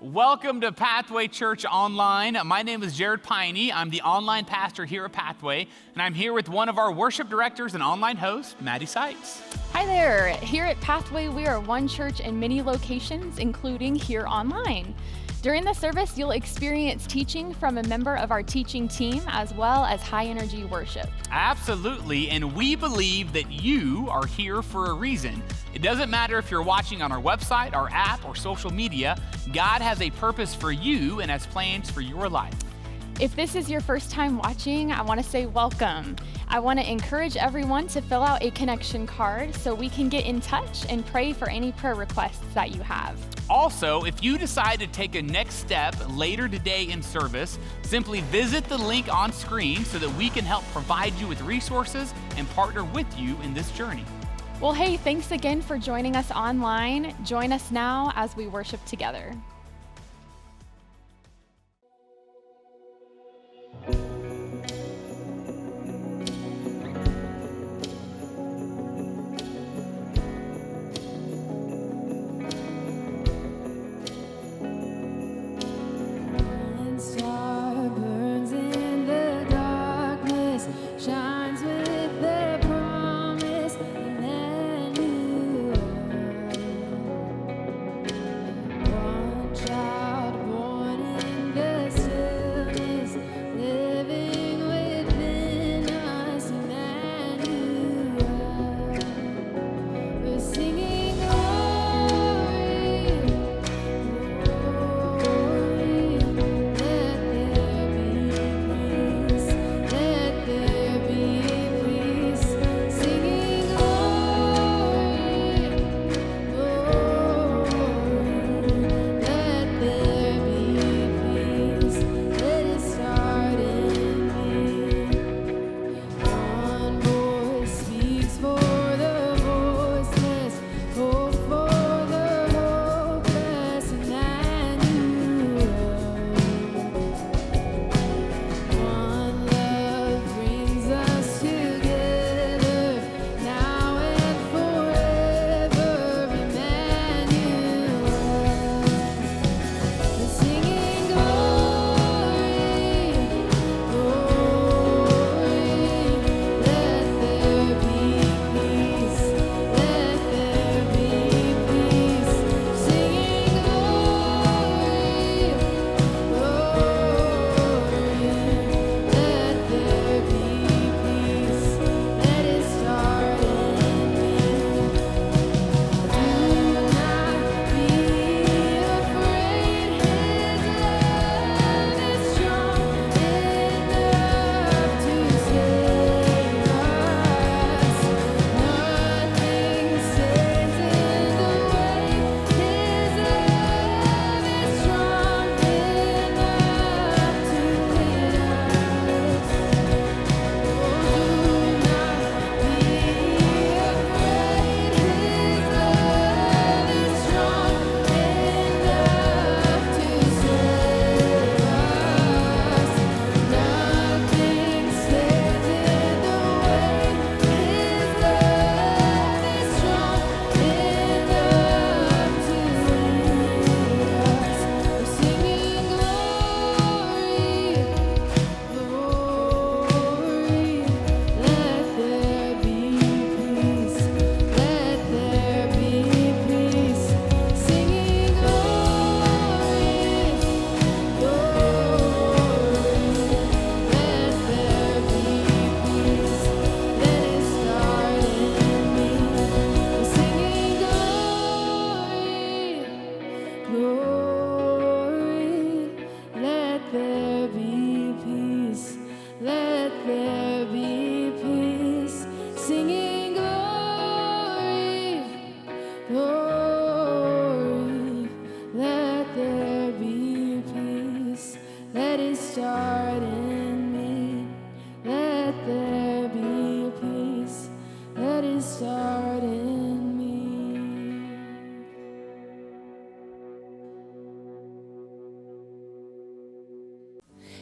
Welcome to Pathway Church Online. My name is Jared Piney. I'm the online pastor here at Pathway, and I'm here with one of our worship directors and online hosts, Maddie Sykes. Hi there. Here at Pathway, we are one church in many locations, including here online. During the service, you'll experience teaching from a member of our teaching team, as well as high-energy worship. Absolutely, and we believe that you are here for a reason. It doesn't matter if you're watching on our website, our app, or social media. God has a purpose for you and has plans for your life. If this is your first time watching, I want to say welcome. I want to encourage everyone to fill out a connection card so we can get in touch and pray for any prayer requests that you have. Also, if you decide to take a next step later today in service, simply visit the link on screen so that we can help provide you with resources and partner with you in this journey. Well, hey, thanks again for joining us online. Join us now as we worship together.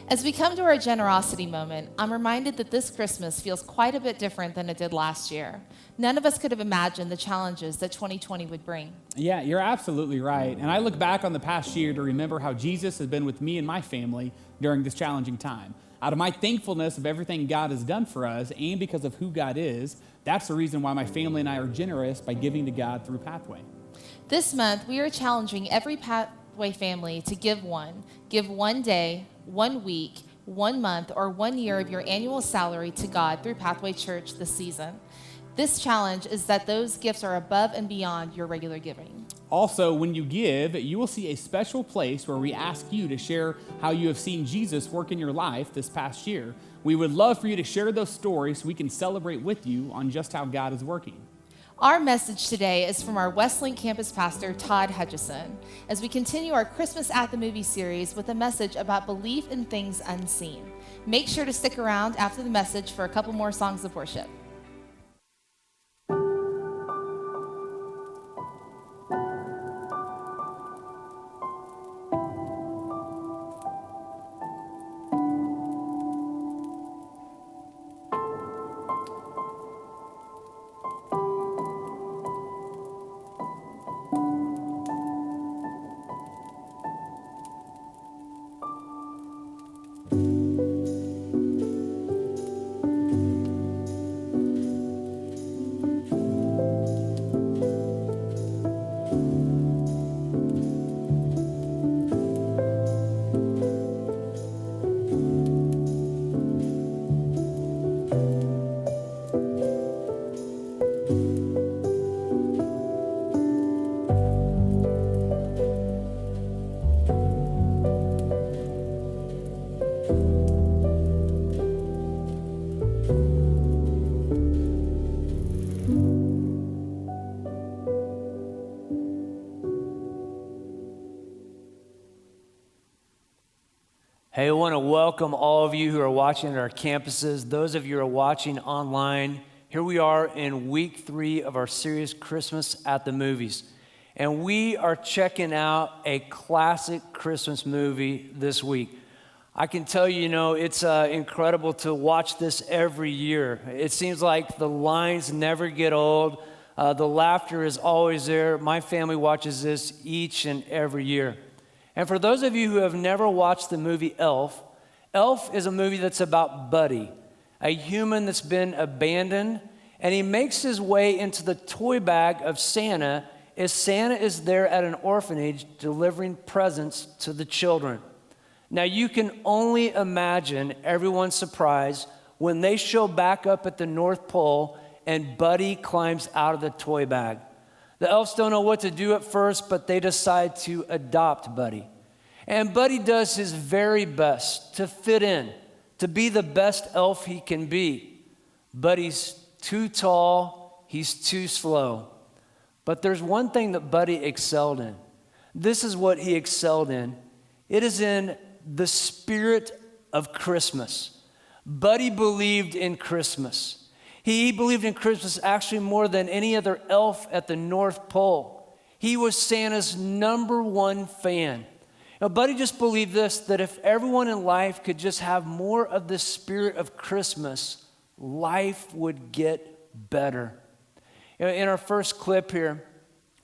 As we come to our generosity moment, I'm reminded that this Christmas feels quite a bit different than it did last year. None of us could have imagined the challenges that 2020 would bring. Yeah, you're absolutely right. And I look back on the past year to remember how Jesus has been with me and my family during this challenging time. Out of my thankfulness of everything God has done for us and because of who God is, that's the reason why my family and I are generous by giving to God through Pathway. This month, we are challenging every Pathway family to give one. Give 1 day, 1 week, 1 month, or 1 year of your annual salary to God through Pathway Church this season. This challenge is that those gifts are above and beyond your regular giving. Also, when you give, you will see a special place where we ask you to share how you have seen Jesus work in your life this past year. We would love for you to share those stories so we can celebrate with you on just how God is working. Our message today is from our Westlink campus pastor, Todd Hutchison, as we continue our Christmas at the Movie series with a message about belief in things unseen. Make sure to stick around after the message for a couple more songs of worship. Hey, I want to welcome all of you who are watching at our campuses. Those of you who are watching online, here we are in week 3 of our series, Christmas at the Movies. And we are checking out a classic Christmas movie this week. I can tell you, it's incredible to watch this every year. It seems like the lines never get old. The laughter is always there. My family watches this each and every year. And for those of you who have never watched the movie Elf, Elf is a movie that's about Buddy, a human that's been abandoned, and he makes his way into the toy bag of Santa as Santa is there at an orphanage delivering presents to the children. Now you can only imagine everyone's surprise when they show back up at the North Pole and Buddy climbs out of the toy bag. The elves don't know what to do at first, but they decide to adopt Buddy. And Buddy does his very best to fit in, to be the best elf he can be. Buddy's too tall, he's too slow. But there's one thing that Buddy excelled in. This is what he excelled in. It is in the spirit of Christmas. Buddy believed in Christmas. He believed in Christmas actually more than any other elf at the North Pole. He was Santa's #1 fan. Now, Buddy just believed this, that if everyone in life could just have more of the spirit of Christmas, life would get better. In our first clip here,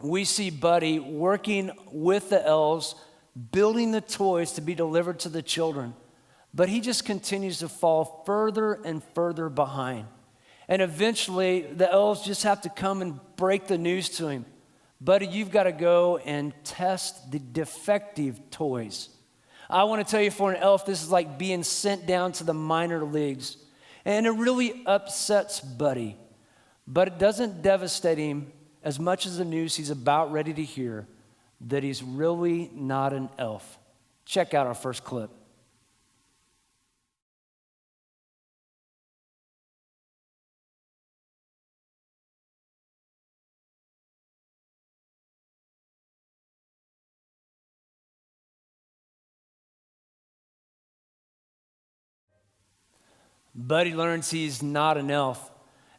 we see Buddy working with the elves, building the toys to be delivered to the children. But he just continues to fall further and further behind. And eventually, the elves just have to come and break the news to him. Buddy, you've got to go and test the defective toys. I want to tell you, for an elf, this is like being sent down to the minor leagues. And it really upsets Buddy. But it doesn't devastate him as much as the news he's about ready to hear, that he's really not an elf. Check out our first clip. Buddy learns he's not an elf.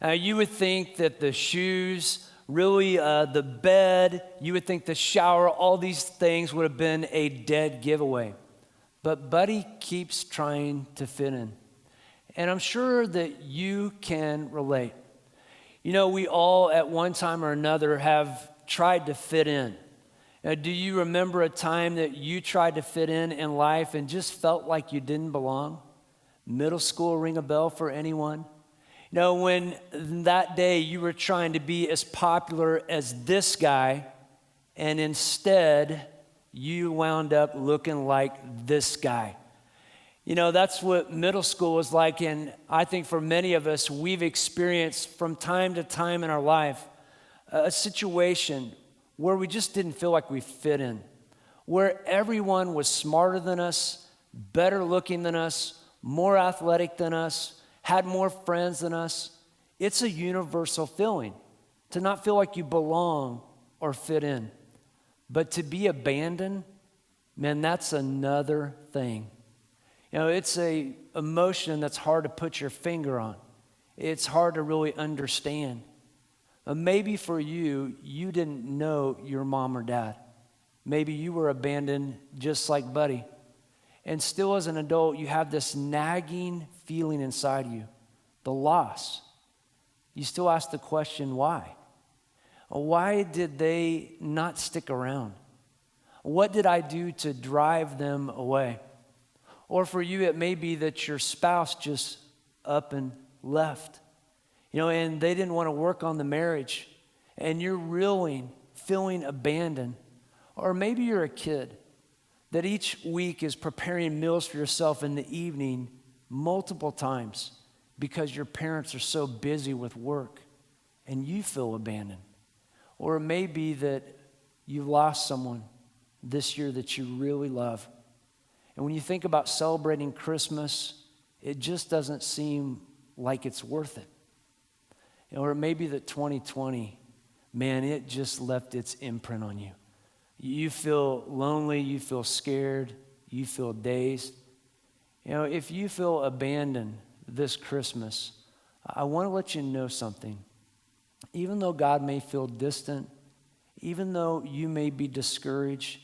You would think that the shoes, really the bed, you would think the shower, all these things would have been a dead giveaway. but Buddy keeps trying to fit in. And I'm sure that you can relate. You know, we all at one time or another have tried to fit in. Now, do you remember a time that you tried to fit in life and just felt like you didn't belong? Middle school ring a bell for anyone? You know, when that day you were trying to be as popular as this guy, and instead you wound up looking like this guy. You know, that's what middle school was like, and I think for many of us, we've experienced from time to time in our life a situation where we just didn't feel like we fit in, where everyone was smarter than us, better looking than us, more athletic than us, had more friends than us. It's a universal feeling to not feel like you belong or fit in. But to be abandoned, man, that's another thing. You know, it's a emotion that's hard to put your finger on. It's hard to really understand. Maybe for you, you didn't know your mom or dad. Maybe you were abandoned just like Buddy. And still as an adult, you have this nagging feeling inside you, the loss. You still ask the question, why? Why did they not stick around? What did I do to drive them away? Or for you, it may be that your spouse just up and left. You know, and they didn't want to work on the marriage, and you're reeling, feeling abandoned. Or maybe you're a kid that each week is preparing meals for yourself in the evening multiple times because your parents are so busy with work, and you feel abandoned. Or it may be that you lost someone this year that you really love. And when you think about celebrating Christmas, it just doesn't seem like it's worth it. Or it may be that 2020, man, it just left its imprint on you. You feel lonely, you feel scared, you feel dazed. You know, if you feel abandoned this Christmas, I want to let you know something. Even though God may feel distant, even though you may be discouraged,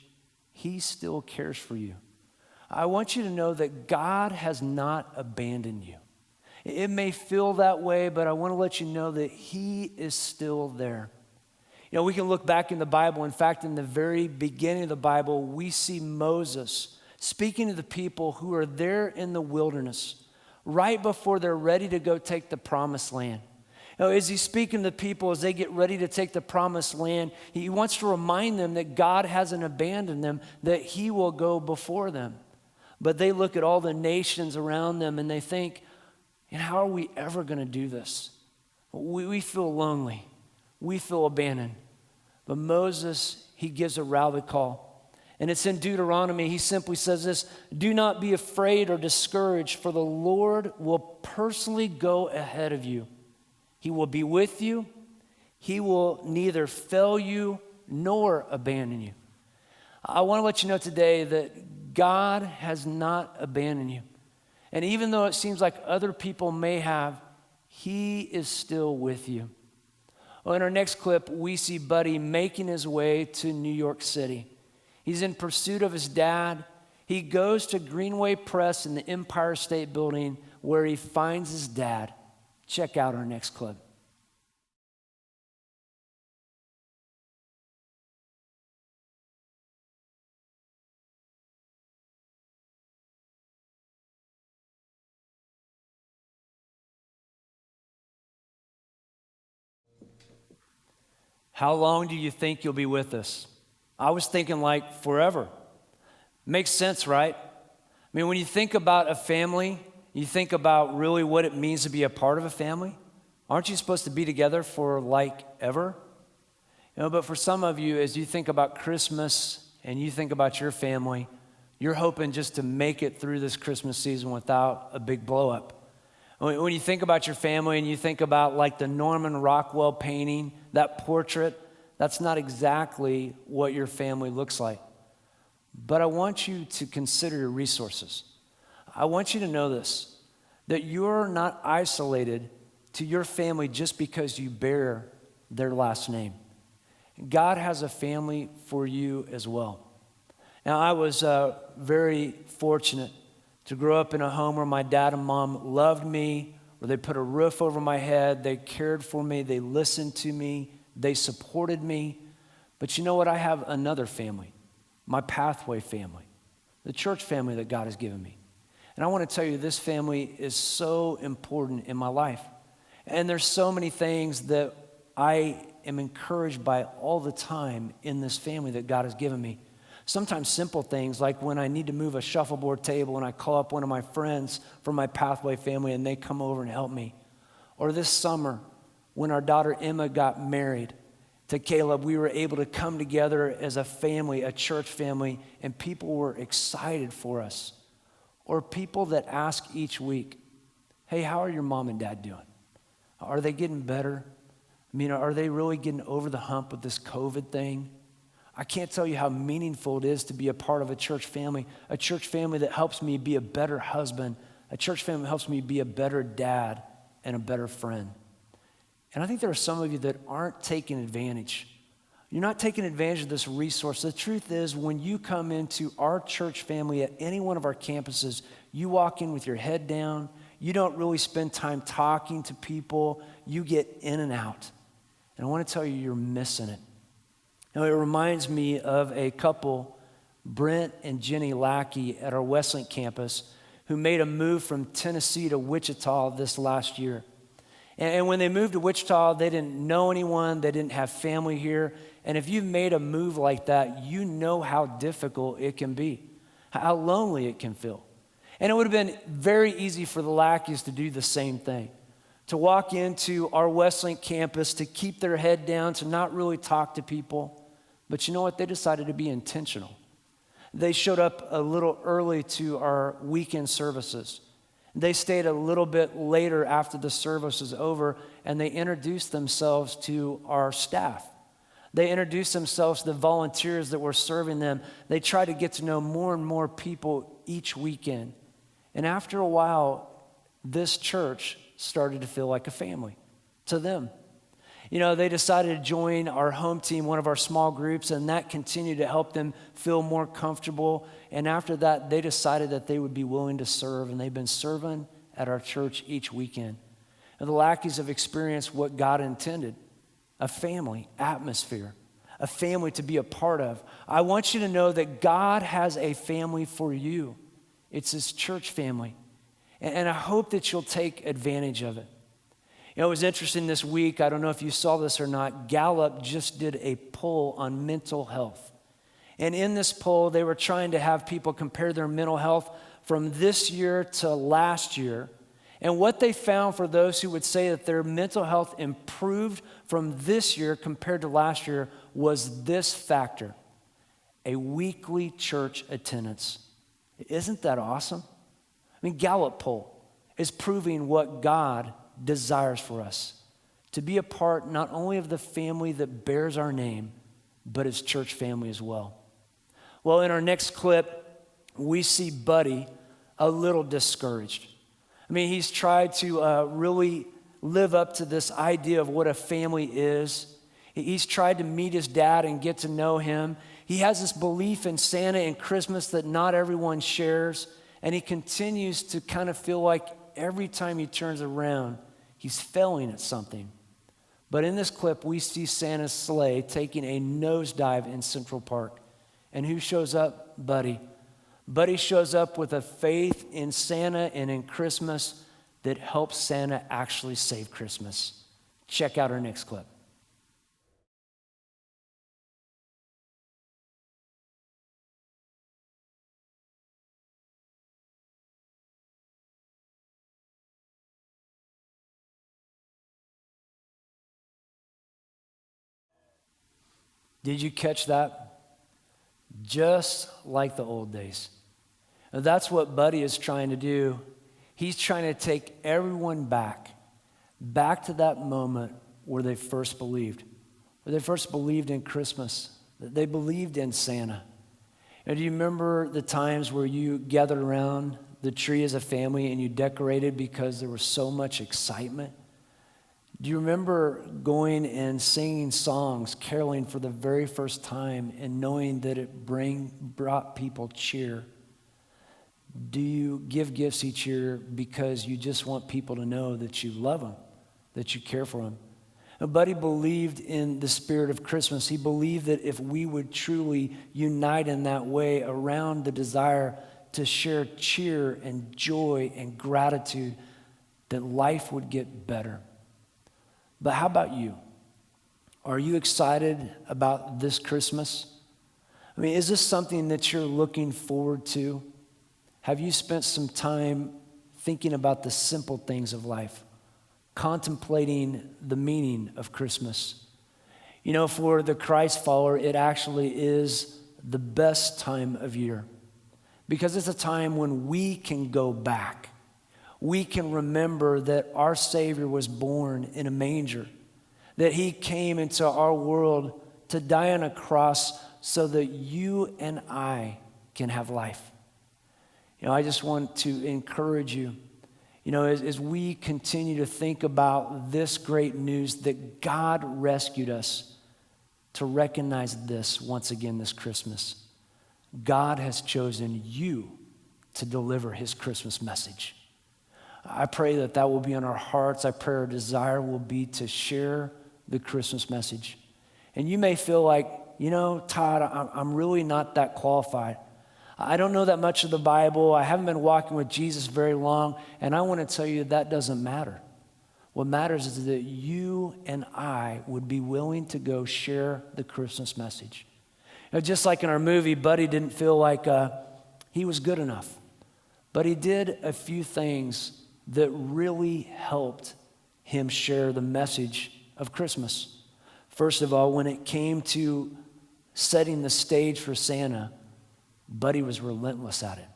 He still cares for you. I want you to know that God has not abandoned you. It may feel that way, but I want to let you know that He is still there. You know, we can look back in the Bible. In fact, in the very beginning of the Bible, we see Moses speaking to the people who are there in the wilderness right before they're ready to go take the promised land. You know, as he's speaking to the people as they get ready to take the promised land, he wants to remind them that God hasn't abandoned them, that He will go before them. But they look at all the nations around them and they think, and how are we ever going to do this? We feel lonely. We feel abandoned. But Moses, he gives a rally call. And it's in Deuteronomy. He simply says this: do not be afraid or discouraged, for the Lord will personally go ahead of you. He will be with you. He will neither fail you nor abandon you. I want to let you know today that God has not abandoned you. And even though it seems like other people may have, He is still with you. Well, in our next clip, we see Buddy making his way to New York City. He's in pursuit of his dad. He goes to Greenway Press in the Empire State Building where he finds his dad. Check out our next clip. How long do you think you'll be with us? I was thinking like forever. Makes sense, right? I mean, when you think about a family, you think about really what it means to be a part of a family. Aren't you supposed to be together for like ever? You know, but for some of you, as you think about Christmas and you think about your family, you're hoping just to make it through this Christmas season without a big blow up. When you think about your family and you think about like the Norman Rockwell painting, that portrait, that's not exactly what your family looks like. But I want you to consider your resources. I want you to know this, that you're not isolated to your family just because you bear their last name. God has a family for you as well. Now, I was very fortunate to grow up in a home where my dad and mom loved me, where they put a roof over my head, they cared for me, they listened to me, they supported me. But you know what? I have another family, my Pathway family, the church family that God has given me. And I want to tell you, this family is so important in my life. And there's so many things that I am encouraged by all the time in this family that God has given me. Sometimes simple things like when I need to move a shuffleboard table and I call up one of my friends from my Pathway family and they come over and help me. Or this summer when our daughter Emma got married to Caleb, we were able to come together as a family, a church family, and people were excited for us. Or people that ask each week, hey, how are your mom and dad doing? Are they getting better? I mean, are they really getting over the hump with this COVID thing? I can't tell you how meaningful it is to be a part of a church family that helps me be a better husband, a church family that helps me be a better dad and a better friend. And I think there are some of you that aren't taking advantage. You're not taking advantage of this resource. The truth is, when you come into our church family at any one of our campuses, you walk in with your head down. You don't really spend time talking to people. You get in and out. And I want to tell you, you're missing it. Now, it reminds me of a couple, Brent and Jenny Lackey at our Westlink campus, who made a move from Tennessee to Wichita this last year. And when they moved to Wichita, they didn't know anyone, they didn't have family here. And if you've made a move like that, you know how difficult it can be, how lonely it can feel. And it would have been very easy for the Lackeys to do the same thing, to walk into our Westlink campus, to keep their head down, to not really talk to people. But you know what? They decided to be intentional. They showed up a little early to our weekend services. They stayed a little bit later after the service was over, and they introduced themselves to our staff. They introduced themselves to the volunteers that were serving them. They tried to get to know more and more people each weekend. And after a while, this church started to feel like a family to them. You know, they decided to join our home team, one of our small groups, and that continued to help them feel more comfortable. And after that, they decided that they would be willing to serve, and they've been serving at our church each weekend. And the Lackeys have experienced what God intended, a family atmosphere, a family to be a part of. I want you to know that God has a family for you. It's His church family. And I hope that you'll take advantage of it. You know, it was interesting this week, I don't know if you saw this or not, Gallup just did a poll on mental health. And in this poll, they were trying to have people compare their mental health from this year to last year. And what they found for those who would say that their mental health improved from this year compared to last year was this factor: a weekly church attendance. Isn't that awesome? I mean, Gallup poll is proving what God desires for us, to be a part not only of the family that bears our name, but His church family as well. Well, in our next clip, we see Buddy a little discouraged. I mean, he's tried to really live up to this idea of what a family is. He's tried to meet his dad and get to know him. He has this belief in Santa and Christmas that not everyone shares, and he continues to kind of feel like every time he turns around, he's failing at something. But in this clip, we see Santa's sleigh taking a nosedive in Central Park. And who shows up? Buddy. Buddy shows up with a faith in Santa and in Christmas that helps Santa actually save Christmas. Check out our next clip. Did you catch that? Just like the old days. And that's what Buddy is trying to do. He's trying to take everyone back to that moment where they first believed in Christmas, that they believed in Santa. And do you remember the times where you gathered around the tree as a family and you decorated because there was so much excitement? Do you remember going and singing songs, caroling for the very first time, and knowing that it brought people cheer? Do you give gifts each year because you just want people to know that you love them, that you care for them? And Buddy believed in the spirit of Christmas. He believed that if we would truly unite in that way around the desire to share cheer and joy and gratitude, that life would get better. But how about you? Are you excited about this Christmas? I mean, is this something that you're looking forward to? Have you spent some time thinking about the simple things of life, contemplating the meaning of Christmas? You know, for the Christ follower, it actually is the best time of year because it's a time when we can go back. We can remember that our Savior was born in a manger, that he came into our world to die on a cross so that you and I can have life. You know, I just want to encourage you, you know, as we continue to think about this great news that God rescued us, to recognize this once again this Christmas. God has chosen you to deliver his Christmas message. I pray that that will be on our hearts. I pray our desire will be to share the Christmas message. And you may feel like, you know, Todd, I'm really not that qualified. I don't know that much of the Bible. I haven't been walking with Jesus very long. And I want to tell you that doesn't matter. What matters is that you and I would be willing to go share the Christmas message. You know, just like in our movie, Buddy didn't feel like he was good enough. But he did a few things that really helped him share the message of Christmas. First of all, when it came to setting the stage for Santa, Buddy was relentless at it.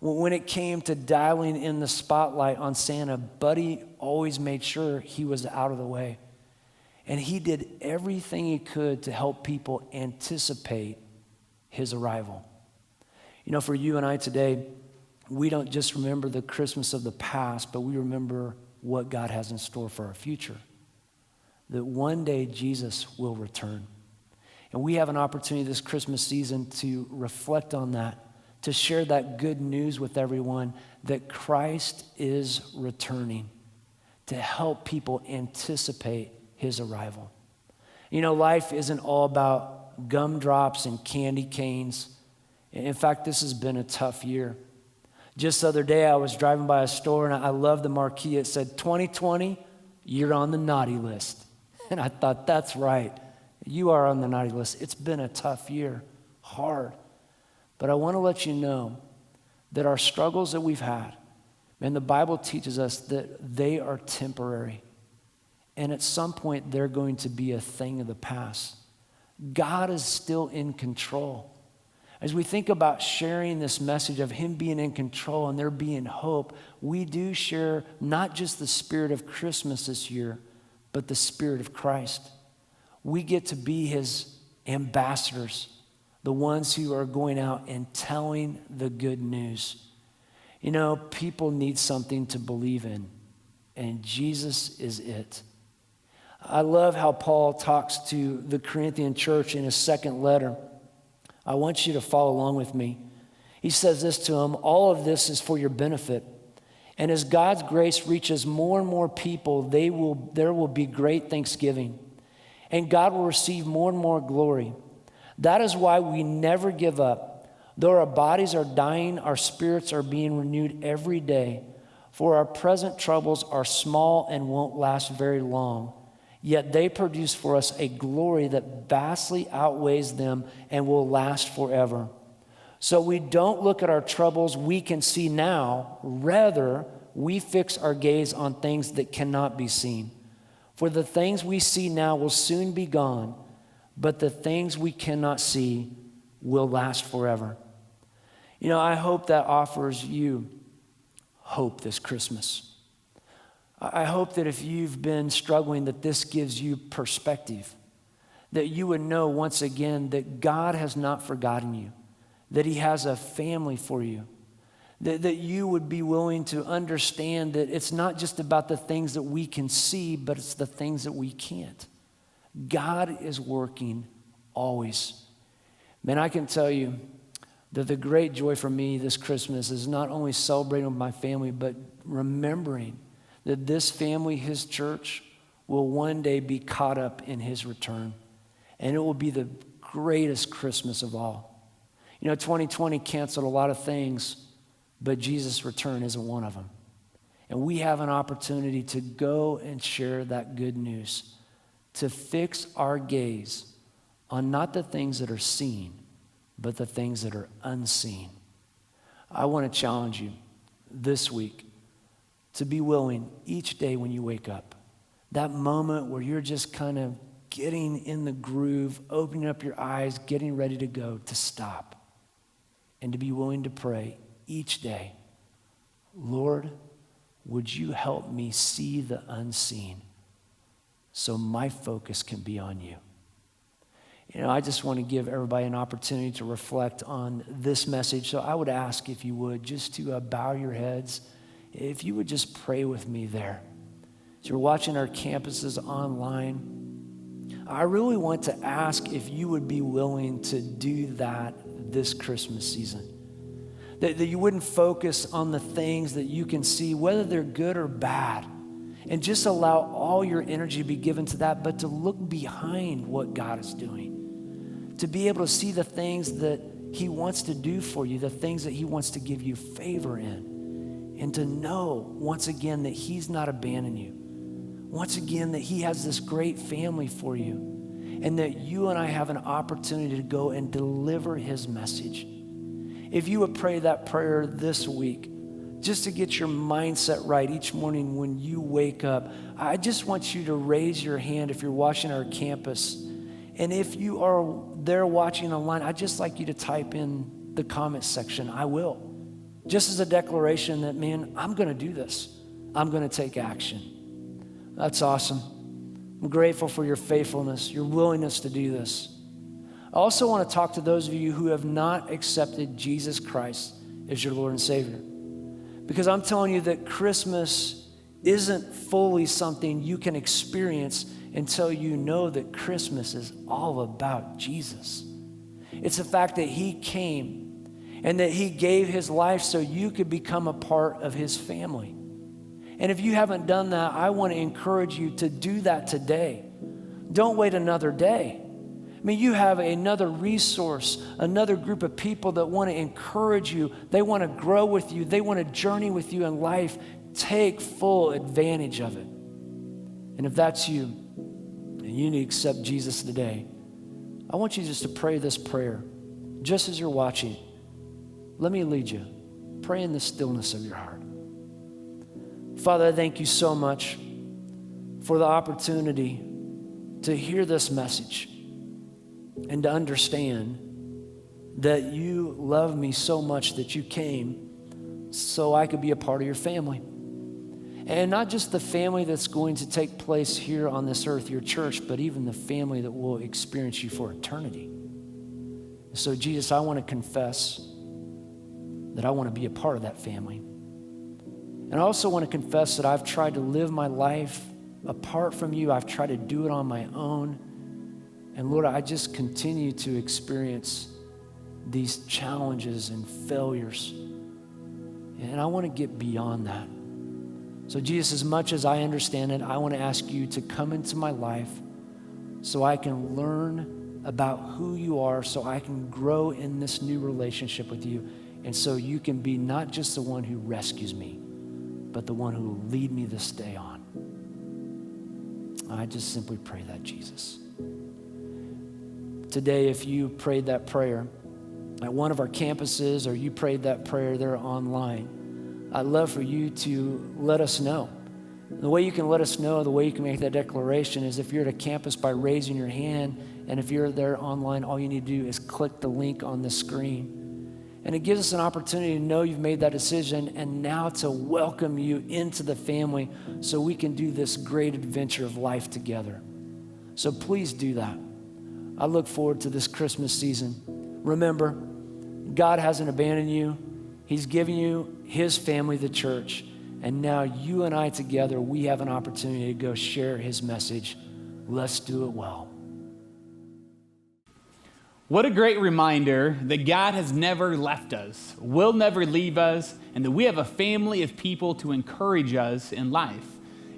When it came to dialing in the spotlight on Santa, Buddy always made sure he was out of the way. And he did everything he could to help people anticipate his arrival. You know, for you and I today, we don't just remember the Christmas of the past, but we remember what God has in store for our future. That one day Jesus will return. And we have an opportunity this Christmas season to reflect on that, to share that good news with everyone that Christ is returning, to help people anticipate his arrival. You know, life isn't all about gumdrops and candy canes. In fact, this has been a tough year. Just the other day, I was driving by a store, and I love the marquee. It said, 2020, you're on the naughty list. And I thought, that's right. You are on the naughty list. It's been a tough year, hard. But I want to let you know that our struggles that we've had, and the Bible teaches us that they are temporary. And at some point, they're going to be a thing of the past. God is still in control. As we think about sharing this message of him being in control and there being hope, we do share not just the spirit of Christmas this year, but the spirit of Christ. We get to be his ambassadors, the ones who are going out and telling the good news. You know, people need something to believe in, and Jesus is it. I love how Paul talks to the Corinthian church in his second letter. I want you to follow along with me. He says this to them, all of this is for your benefit. And as God's grace reaches more and more people, there will be great thanksgiving. And God will receive more and more glory. That is why we never give up. Though our bodies are dying, our spirits are being renewed every day. For our present troubles are small and won't last very long. Yet they produce for us a glory that vastly outweighs them and will last forever. So we don't look at our troubles we can see now. Rather, we fix our gaze on things that cannot be seen. For the things we see now will soon be gone, but the things we cannot see will last forever. You know, I hope that offers you hope this Christmas. I hope that if you've been struggling, that this gives you perspective, that you would know once again that God has not forgotten you, that he has a family for you, that you would be willing to understand that it's not just about the things that we can see, but it's the things that we can't. God is working always. Man, I can tell you that the great joy for me this Christmas is not only celebrating with my family, but remembering that this family, his church, will one day be caught up in his return. And it will be the greatest Christmas of all. 2020 canceled a lot of things, but Jesus' return isn't one of them. And we have an opportunity to go and share that good news, to fix our gaze on not the things that are seen, but the things that are unseen. I want to challenge you this week to be willing each day when you wake up, that moment where you're just kind of getting in the groove, opening up your eyes, getting ready to go, to stop and to be willing to pray each day, Lord, would you help me see the unseen so my focus can be on you? I just want to give everybody an opportunity to reflect on this message. So I would ask if you would just to bow your heads, if you would just pray with me there. As you're watching our campuses online, I really want to ask if you would be willing to do that this Christmas season. That you wouldn't focus on the things that you can see, whether they're good or bad, and just allow all your energy to be given to that, but to look behind what God is doing. To be able to see the things that he wants to do for you, the things that he wants to give you favor in, and to know once again that he's not abandoning you. Once again that he has this great family for you, and that you and I have an opportunity to go and deliver his message. If you would pray that prayer this week, just to get your mindset right each morning when you wake up, I just want you to raise your hand if you're watching our campus. And if you are there watching online, I'd just like you to type in the comment section, I will. Just as a declaration that, man, I'm going to do this. I'm going to take action. That's awesome. I'm grateful for your faithfulness, your willingness to do this. I also want to talk to those of you who have not accepted Jesus Christ as your Lord and Savior. Because I'm telling you that Christmas isn't fully something you can experience until you know that Christmas is all about Jesus. It's the fact that he came and that he gave his life so you could become a part of his family. And if you haven't done that, I want to encourage you to do that today. Don't wait another day. I mean, you have another resource, another group of people that want to encourage you. They want to grow with you. They want to journey with you in life. Take full advantage of it. And if that's you, and you need to accept Jesus today, I want you just to pray this prayer. Just as you're watching, let me lead you. Pray in the stillness of your heart. Father, I thank you so much for the opportunity to hear this message and to understand that you love me so much that you came so I could be a part of your family. And not just the family that's going to take place here on this earth, your church, but even the family that will experience you for eternity. So Jesus, I want to confess that I want to be a part of that family. And I also want to confess that I've tried to live my life apart from you. I've tried to do it on my own. And Lord, I just continue to experience these challenges and failures. And I want to get beyond that. So Jesus, as much as I understand it, I want to ask you to come into my life so I can learn about who you are, so I can grow in this new relationship with you, and so you can be not just the one who rescues me, but the one who will lead me this day on. I just simply pray that, Jesus. Today, if you prayed that prayer at one of our campuses, or you prayed that prayer there online, I'd love for you to let us know. The way you can let us know, the way you can make that declaration is if you're at a campus by raising your hand, and if you're there online, all you need to do is click the link on the screen. And it gives us an opportunity to know you've made that decision and now to welcome you into the family so we can do this great adventure of life together. So please do that. I look forward to this Christmas season. Remember, God hasn't abandoned you. He's given you his family, the church. And now you and I together, we have an opportunity to go share his message. Let's do it well. What a great reminder that God has never left us, will never leave us, and that we have a family of people to encourage us in life.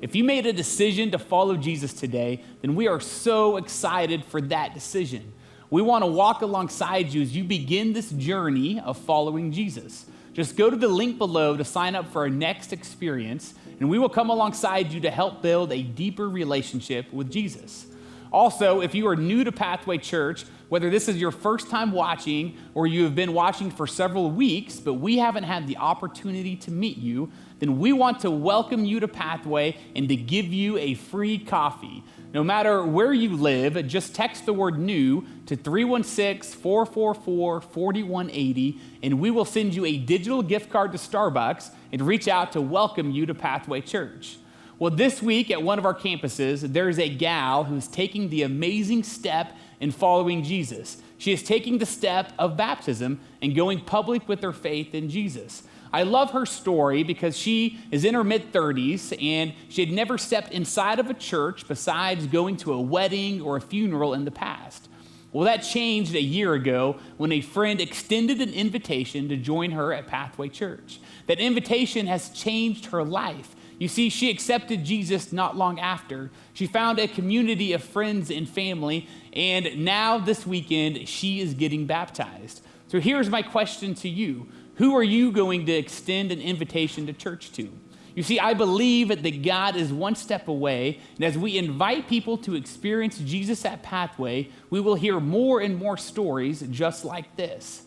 If you made a decision to follow Jesus today, then we are so excited for that decision. We want to walk alongside you as you begin this journey of following Jesus. Just go to the link below to sign up for our next experience, and we will come alongside you to help build a deeper relationship with Jesus. Also, if you are new to Pathway Church, whether this is your first time watching or you have been watching for several weeks, but we haven't had the opportunity to meet you, then we want to welcome you to Pathway and to give you a free coffee. No matter where you live, just text the word new to 316-444-4180, and we will send you a digital gift card to Starbucks and reach out to welcome you to Pathway Church. Well, this week at one of our campuses, there's a gal who's taking the amazing step in following Jesus. She is taking the step of baptism and going public with her faith in Jesus. I love her story because she is in her mid-30s and she had never stepped inside of a church besides going to a wedding or a funeral in the past. Well, that changed a year ago when a friend extended an invitation to join her at Pathway Church. That invitation has changed her life. You see, she accepted Jesus not long after. She found a community of friends and family, and now this weekend, she is getting baptized. So here's my question to you. Who are you going to extend an invitation to church to? You see, I believe that God is one step away, and as we invite people to experience Jesus at Pathway, we will hear more and more stories just like this.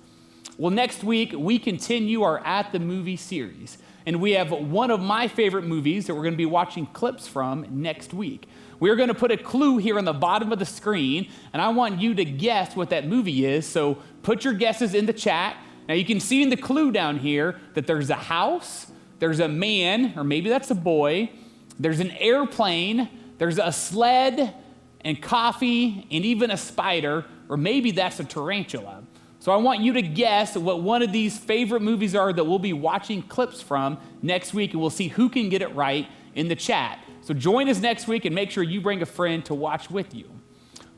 Well, next week, we continue our At the Movie series, and we have one of my favorite movies that we're going to be watching clips from next week. We're going to put a clue here on the bottom of the screen, and I want you to guess what that movie is, so put your guesses in the chat. Now, you can see in the clue down here that there's a house, there's a man, or maybe that's a boy, there's an airplane, there's a sled, and coffee, and even a spider, or maybe that's a tarantula. So I want you to guess what one of these favorite movies are that we'll be watching clips from next week, and we'll see who can get it right in the chat. So join us next week and make sure you bring a friend to watch with you.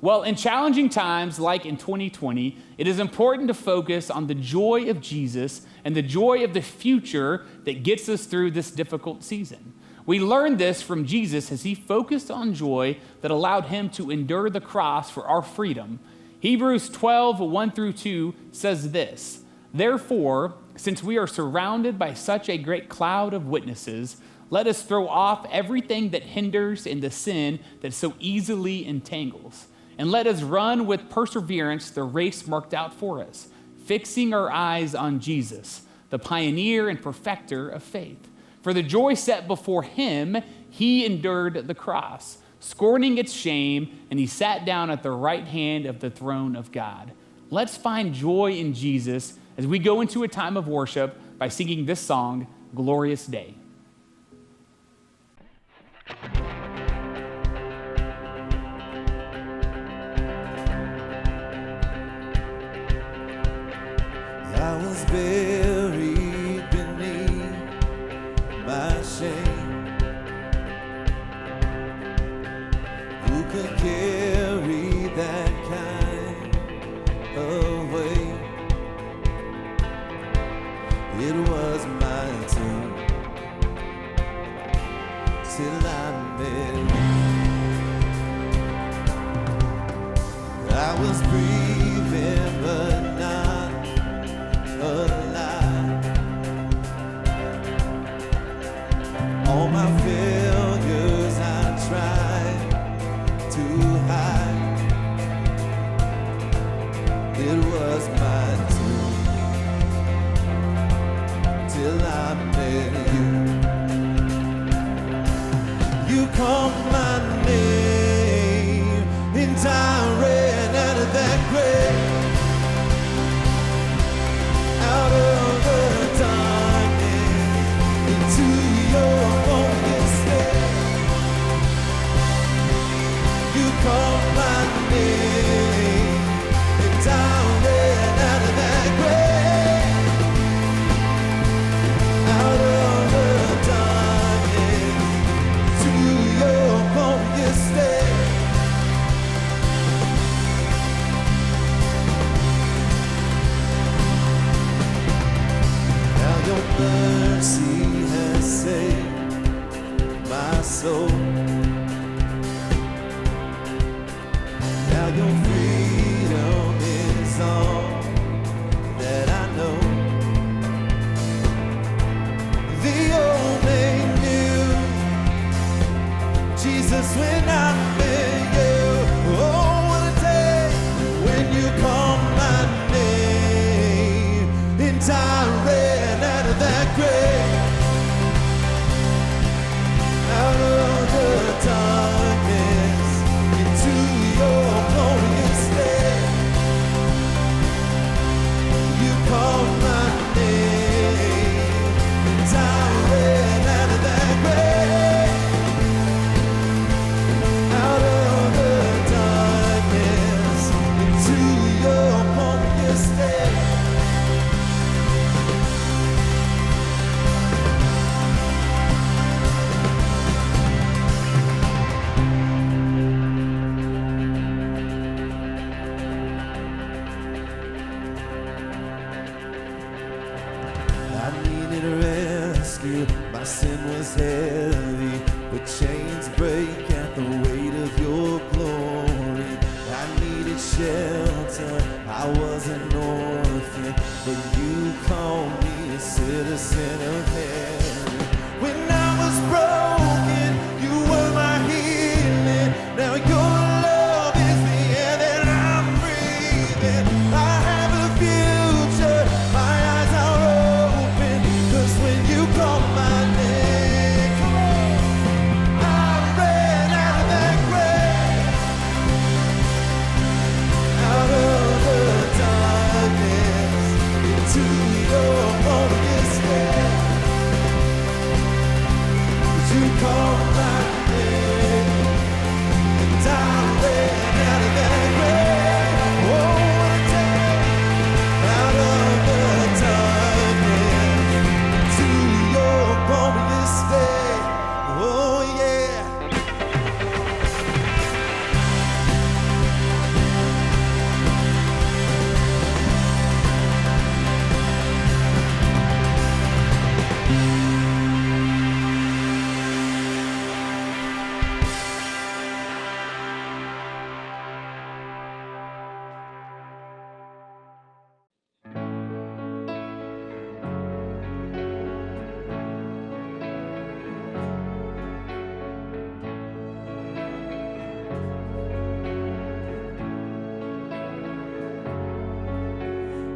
Well, in challenging times like in 2020, it is important to focus on the joy of Jesus and the joy of the future that gets us through this difficult season. We learned this from Jesus as he focused on joy that allowed him to endure the cross for our freedom. Hebrews 12:1-2 says this, "Therefore, since we are surrounded by such a great cloud of witnesses, let us throw off everything that hinders and the sin that so easily entangles. And let us run with perseverance the race marked out for us, fixing our eyes on Jesus, the pioneer and perfecter of faith. For the joy set before him, he endured the cross, scorning its shame, and he sat down at the right hand of the throne of God." Let's find joy in Jesus as we go into a time of worship by singing this song, Glorious Day. I was buried beneath my shame. Who could carry that kind of weight? It was my tomb till I met you. I was breathing but not alive. All my failures I tried to hide. It was my tomb till I met you. You called my name and I ran out of that grave. mercy has saved my soul. Now your freedom is all that I know. The old name knew Jesus when I met you. Oh, what a day when you call my name, and I ran out of that grave, out of the darkness, into your glorious day. You called my name, and I ran out of that grave, out of the darkness, into your glorious day. I needed rescue, my sin was heavy, but chains break at the weight of your glory. I needed shelter, I was an orphan, but you called me a citizen of heaven. When I was broken, you were my healing. Now your love is the air that I'm breathing. I have a future, my eyes are open, 'cause when you call my name, I ran out of that grave, out of the darkness, into your glorious day. You call my name, and I ran out of that grave. Oh, what a day, out of the darkness, to your glorious day. Oh, yeah.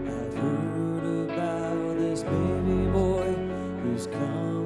I've heard about this baby boy who's come